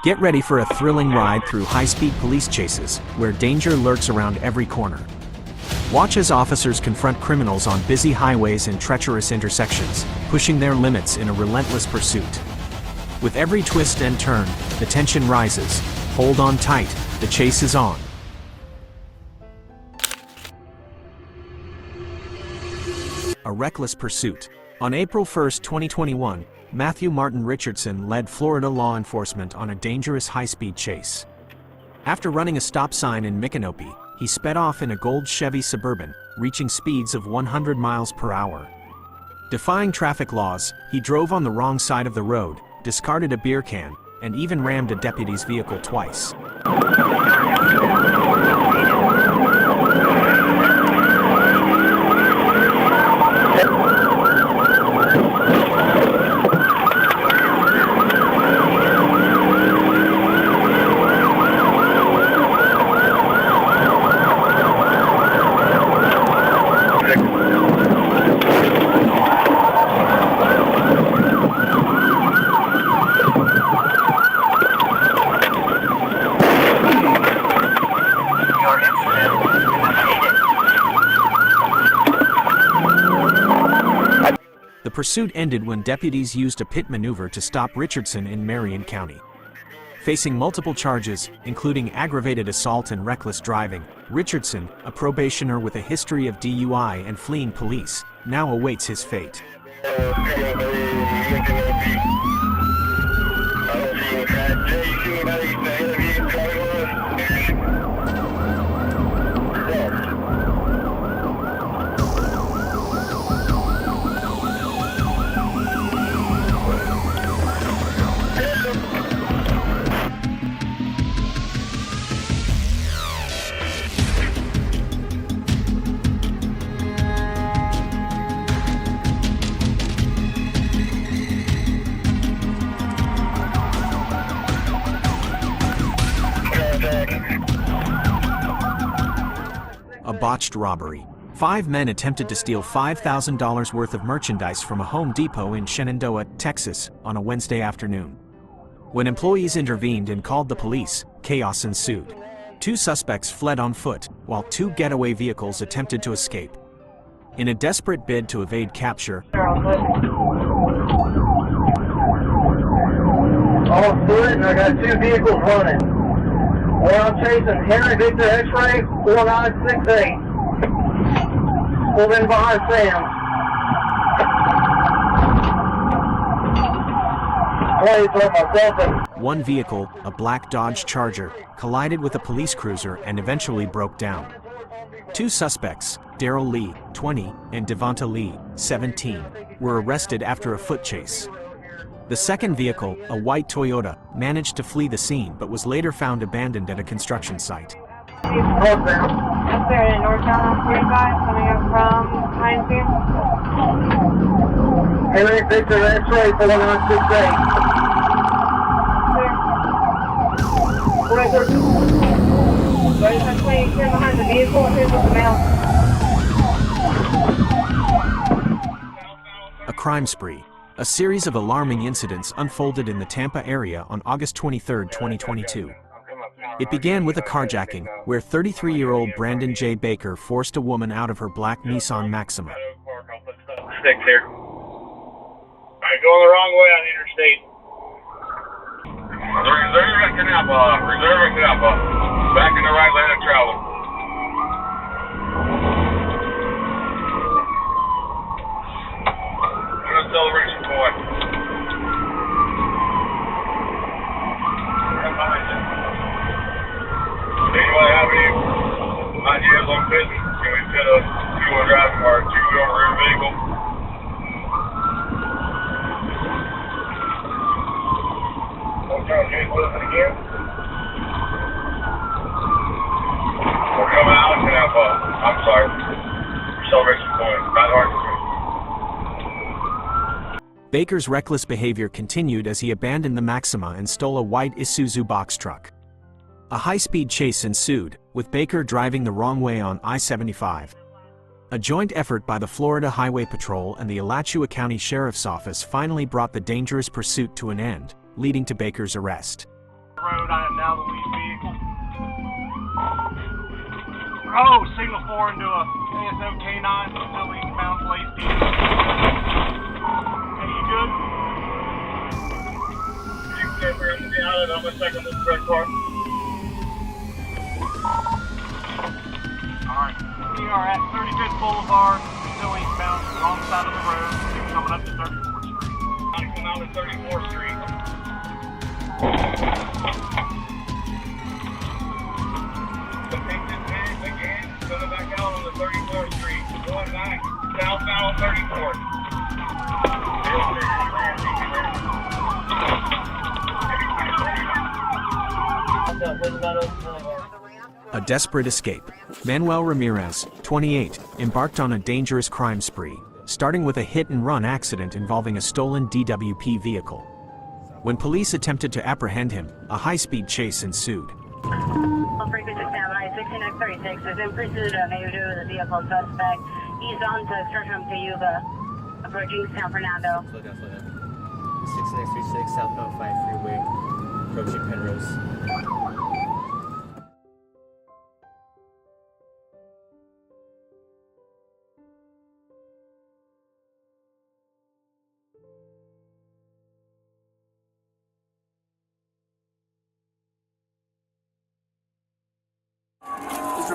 Get ready for a thrilling ride through high-speed police chases, where danger lurks around every corner. Watch as officers confront criminals on busy highways and treacherous intersections, pushing their limits in a relentless pursuit. With every twist and turn, the tension rises. Hold on tight, the chase is on. A reckless pursuit. On April 1, 2021, Matthew Martin Richardson led Florida law enforcement on a dangerous high-speed chase. After running a stop sign in Micanopy, he sped off in a gold Chevy Suburban, reaching speeds of 100 miles per hour. Defying traffic laws, he drove on the wrong side of the road, discarded a beer can, and even rammed a deputy's vehicle twice. The pursuit ended when deputies used a pit maneuver to stop Richardson in Marion County. Facing multiple charges, including aggravated assault and reckless driving, Richardson, a probationer with a history of DUI and fleeing police, now awaits his fate. A botched robbery. 5 men attempted to steal $5,000 worth of merchandise from a Home Depot in Shenandoah, Texas, on a Wednesday afternoon. When employees intervened and called the police, chaos ensued. 2 suspects fled on foot, while 2 getaway vehicles attempted to escape. In a desperate bid to evade capture, all good, and I got 2 vehicles running. One I'm chasing Henry Victor X-Ray 4968. Pulled in behind Sam. One vehicle, a black Dodge Charger, collided with a police cruiser and eventually broke down. 2 suspects, Daryl Lee, 20, and Devonta Lee, 17, were arrested after a foot chase. The second vehicle, a white Toyota, managed to flee the scene but was later found abandoned at a construction site. Up there in northbound on 45, coming up from Hinesview. Henry Victor X-Ray 4968. Behind the vehicle, here's the mail. A crime spree. A series of alarming incidents unfolded in the Tampa area on August 23, 2022. It began with a carjacking, where 33-year-old Brandon J. Baker forced a woman out of her black Nissan Maxima. Sticks here. Alright, going the wrong way on the interstate. Reserve at Canapa. Back in the right lane of travel. Celebration point. Anyone have any ideas on business? Can we fit a 2-wheel drive or a 2-wheel rear vehicle? What's your name with it again? We're coming out of Canapa. I'm sorry. Celebration point. Not hard to do. Baker's reckless behavior continued as he abandoned the Maxima and stole a white Isuzu box truck. A high-speed chase ensued, with Baker driving the wrong way on I-75. A joint effort by the Florida Highway Patrol and the Alachua County Sheriff's Office finally brought the dangerous pursuit to an end, leading to Baker's arrest. road. I am now the lead vehicle. Oh, signal 4 into a ASO K9, still eastbound, Blaze D. Hey, you good? You can get in the island. I'm going to check on this red car. Alright. We are at 35th Boulevard, still eastbound, wrong side of the road, coming up to 34th Street. Coming out to 34th Street. The pink is big again. Coming back out on the 34th Street. Going back southbound on 34th. A desperate escape. Manuel Ramirez, 28, embarked on a dangerous crime spree, starting with a hit-and-run accident involving a stolen DWP vehicle. When police attempted to apprehend him, a high-speed chase ensued. Frequency standby 16X36 is in pursuit of a the vehicle suspect. He's on to search from Cayuga, approaching San Fernando. Slow down. 16X36 southbound 5 freeway, approaching Penrose.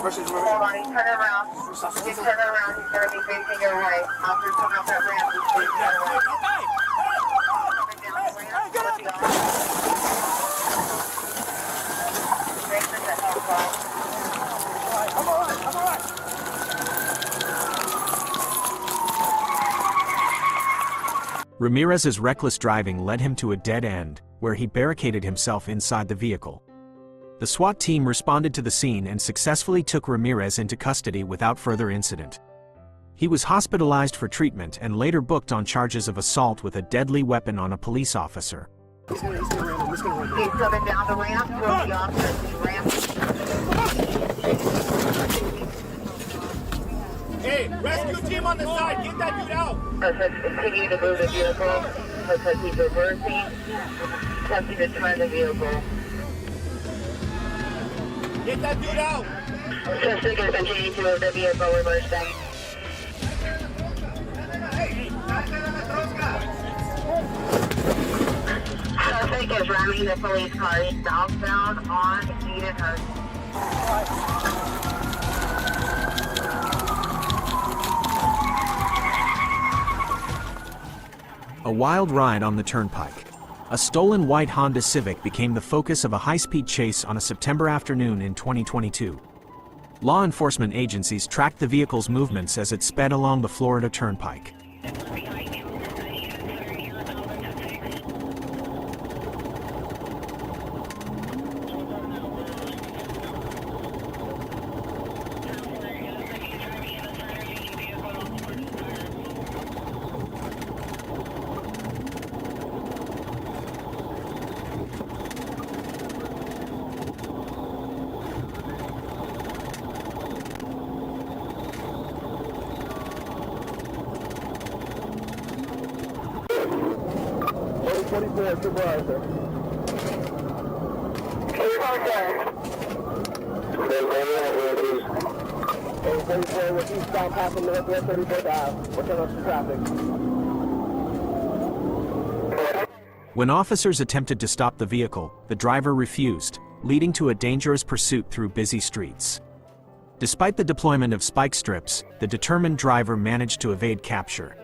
Hold on, turn around. You turn around, he's going to be facing your right. After coming off that ramp, he's facing your right. Coming down the ramp, with the arm. Straight to the health line. I'm alright. Ramirez's reckless driving led him to a dead end, where he barricaded himself inside the vehicle. The SWAT team responded to the scene and successfully took Ramirez into custody without further incident. He was hospitalized for treatment and later booked on charges of assault with a deadly weapon on a police officer. He's coming down the ramp, throw the officer to the ramp. Hey, rescue team on the side, get that dude out! Continue to move the vehicle, because he's reversing, attempting to turn the vehicle. Get that dude out! Suspect is continuing to move the vehicle, reversing. Suspect is ramming the police car southbound on Edenhurst. A wild ride on the turnpike. A stolen white Honda Civic became the focus of a high-speed chase on a September afternoon in 2022. Law enforcement agencies tracked the vehicle's movements as it sped along the Florida Turnpike. When officers attempted to stop the vehicle, the driver refused, leading to a dangerous pursuit through busy streets. Despite the deployment of spike strips, the determined driver managed to evade capture.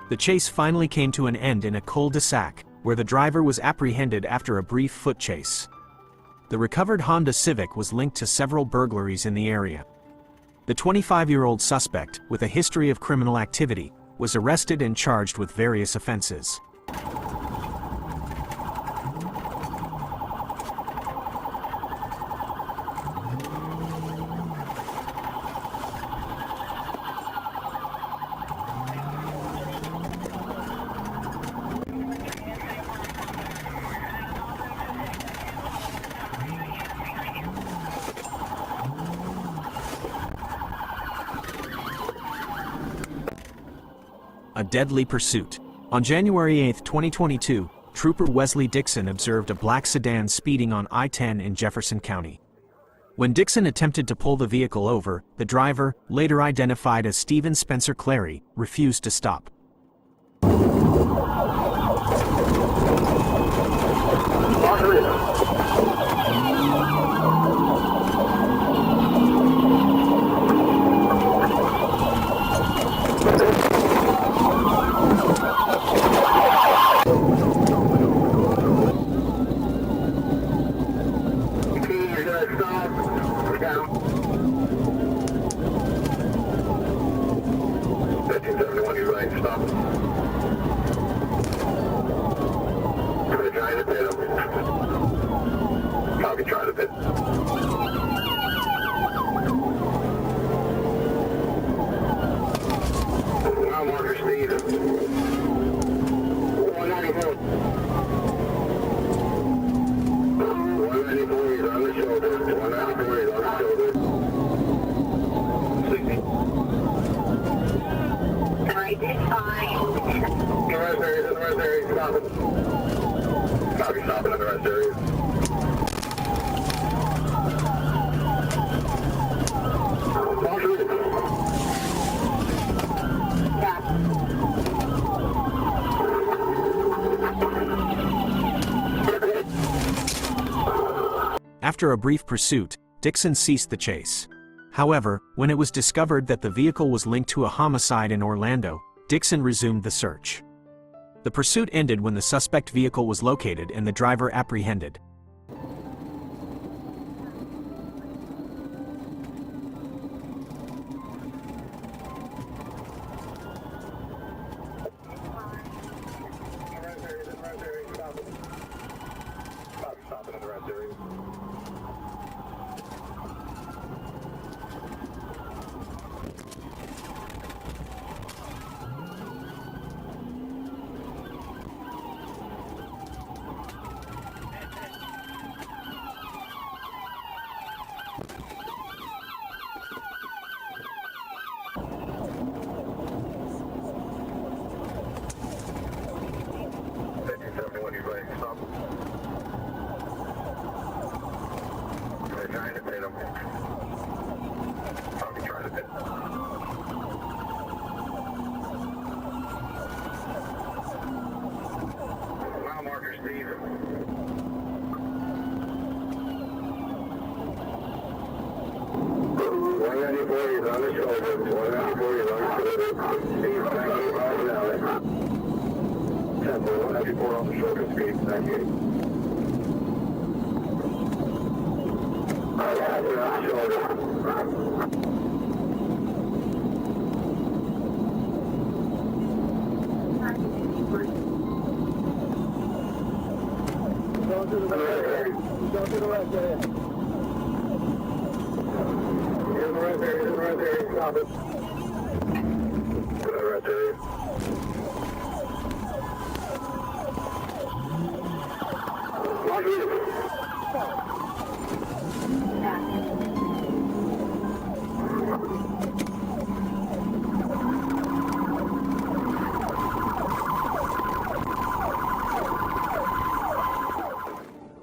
The chase finally came to an end in a cul-de-sac, where the driver was apprehended after a brief foot chase. The recovered Honda Civic was linked to several burglaries in the area. The 25-year-old suspect, with a history of criminal activity, was arrested and charged with various offenses. A deadly pursuit. On January 8, 2022, Trooper Wesley Dixon observed a black sedan speeding on I-10 in Jefferson County. When Dixon attempted to pull the vehicle over, the driver, later identified as Stephen Spencer Clary, refused to stop. After a brief pursuit, Dixon ceased the chase. However, when it was discovered that the vehicle was linked to a homicide in Orlando, Dixon resumed the search. The pursuit ended when the suspect vehicle was located and the driver apprehended.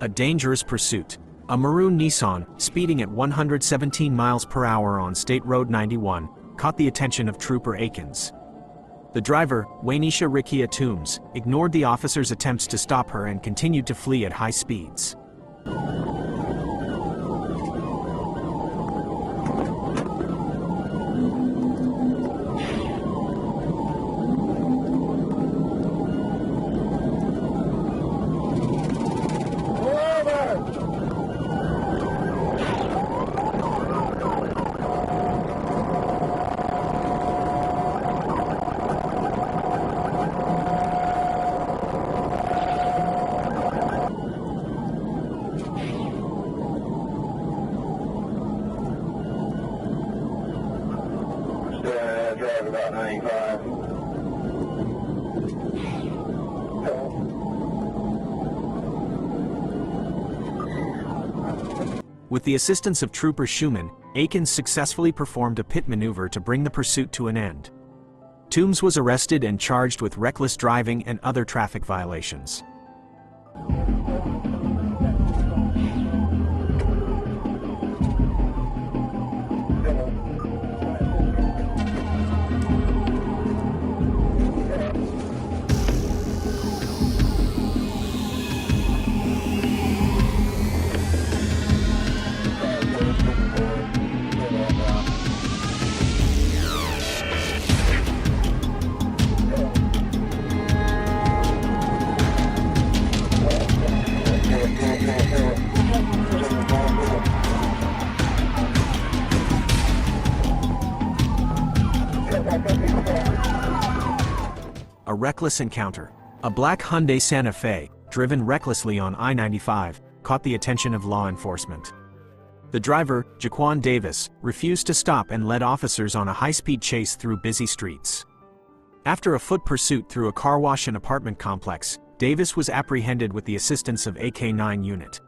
A dangerous pursuit. A maroon Nissan, speeding at 117 miles per hour on State Road 91, caught the attention of Trooper Akins. The driver, Waynesha Rikia Toombs, ignored the officer's attempts to stop her and continued to flee at high speeds. 95. With the assistance of Trooper Schumann, Akins successfully performed a pit maneuver to bring the pursuit to an end. Toombs was arrested and charged with reckless driving and other traffic violations. A reckless encounter. A black Hyundai Santa Fe, driven recklessly on I-95, caught the attention of law enforcement. The driver, Jaquan Davis, refused to stop and led officers on a high-speed chase through busy streets. After a foot pursuit through a car wash and apartment complex, Davis was apprehended with the assistance of a K-9 unit.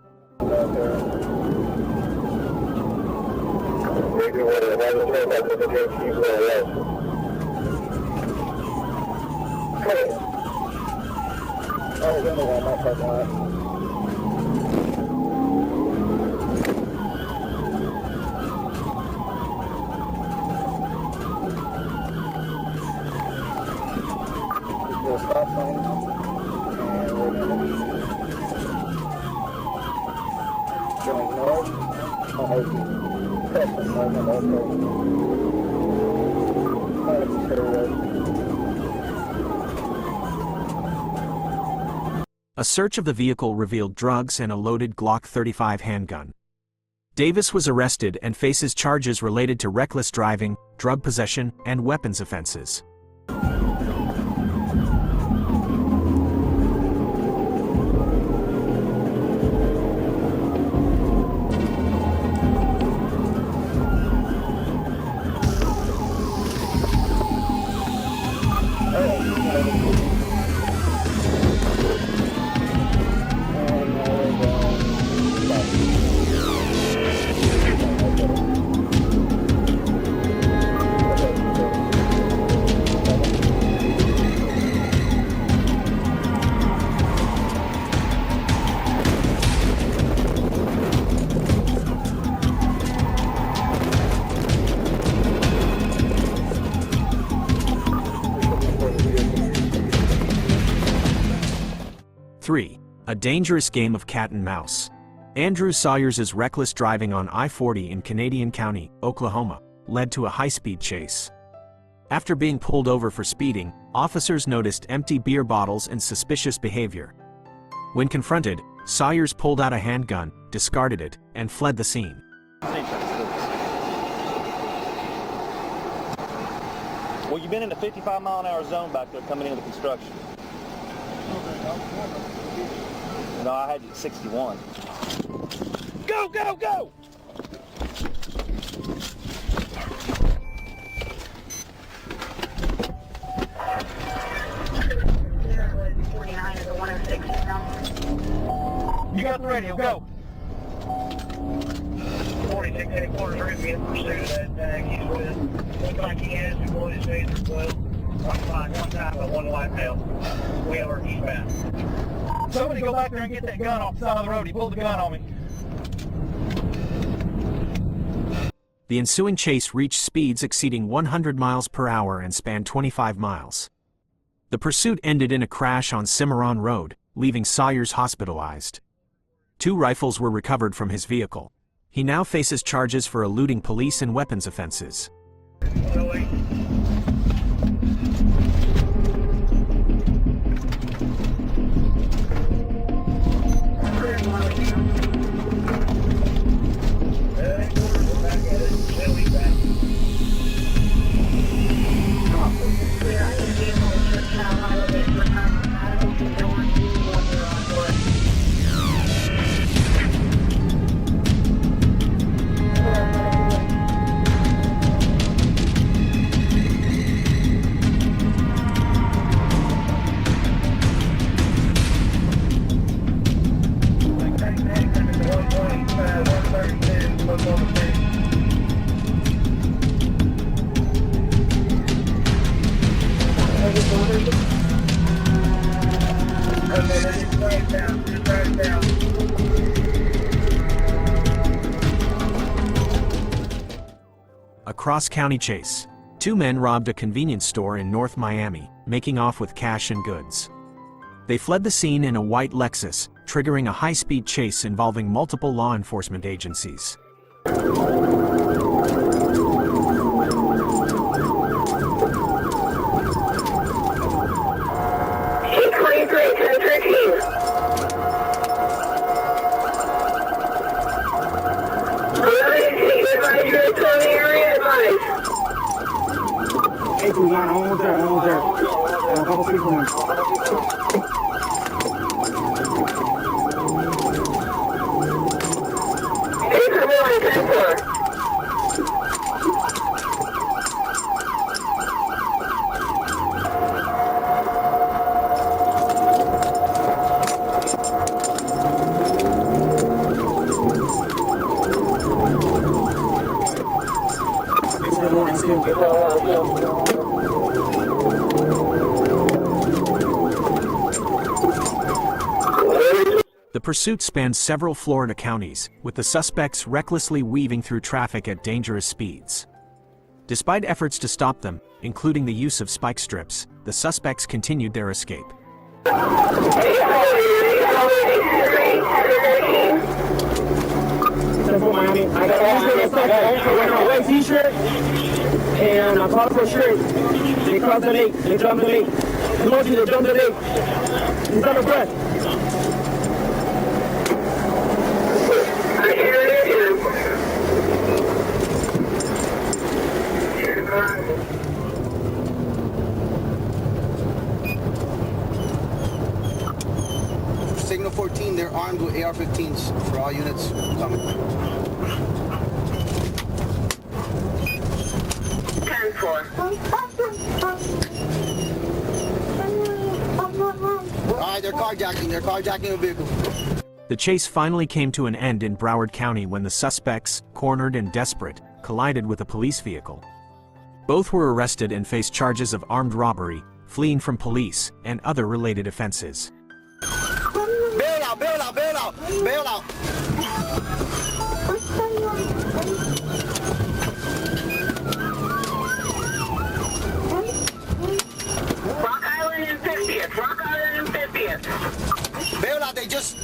Going north, A search of the vehicle revealed drugs and a loaded Glock 35 handgun. Davis was arrested and faces charges related to reckless driving, drug possession, and weapons offenses. A dangerous game of cat and mouse. Andrew Sawyers' reckless driving on I-40 in Canadian County, Oklahoma, led to a high-speed chase. After being pulled over for speeding, officers noticed empty beer bottles and suspicious behavior. When confronted, Sawyers pulled out a handgun, discarded it, and fled the scene. Well, you've been in the 55-mile-an-hour zone back there coming into construction. No, I had you at 61. Go, go, go! You got the radio, go! 4684 is going to be in pursuit of that he's with. Looks like he has deployed his phaser 12. One time, but one light now. We are eastbound. Somebody go back there and get that gun off the side of the road. He pulled the gun on me. The ensuing chase reached speeds exceeding 100 miles per hour and spanned 25 miles. The pursuit ended in a crash on Cimarron Road, leaving Sawyers hospitalized. 2 rifles were recovered from his vehicle. He now faces charges for eluding police and weapons offenses. right down. Just right down. A cross-county chase. Two men robbed a convenience store in North Miami, making off with cash and goods. They fled the scene in a white Lexus, triggering a high-speed chase involving multiple law enforcement agencies. 829, almost there, almost there. A couple people in. The pursuit spanned several Florida counties, with the suspects recklessly weaving through traffic at dangerous speeds. Despite efforts to stop them, including the use of spike strips, the suspects continued their escape. I got a white t-shirt and a colorful shirt. They crossed the lake. They jumped the lake. Emoji, they jumped the lake. He's out of breath. Signal 14, they're armed with AR-15s for all units coming. 10-4. Alright, they're carjacking a vehicle. The chase finally came to an end in Broward County when the suspects, cornered and desperate, collided with a police vehicle. Both were arrested and faced charges of armed robbery, fleeing from police, and other related offenses. Bail out, bail out, bail out, bail out. Rock Island and 50th. Rock Island and 50th. Bail out, they just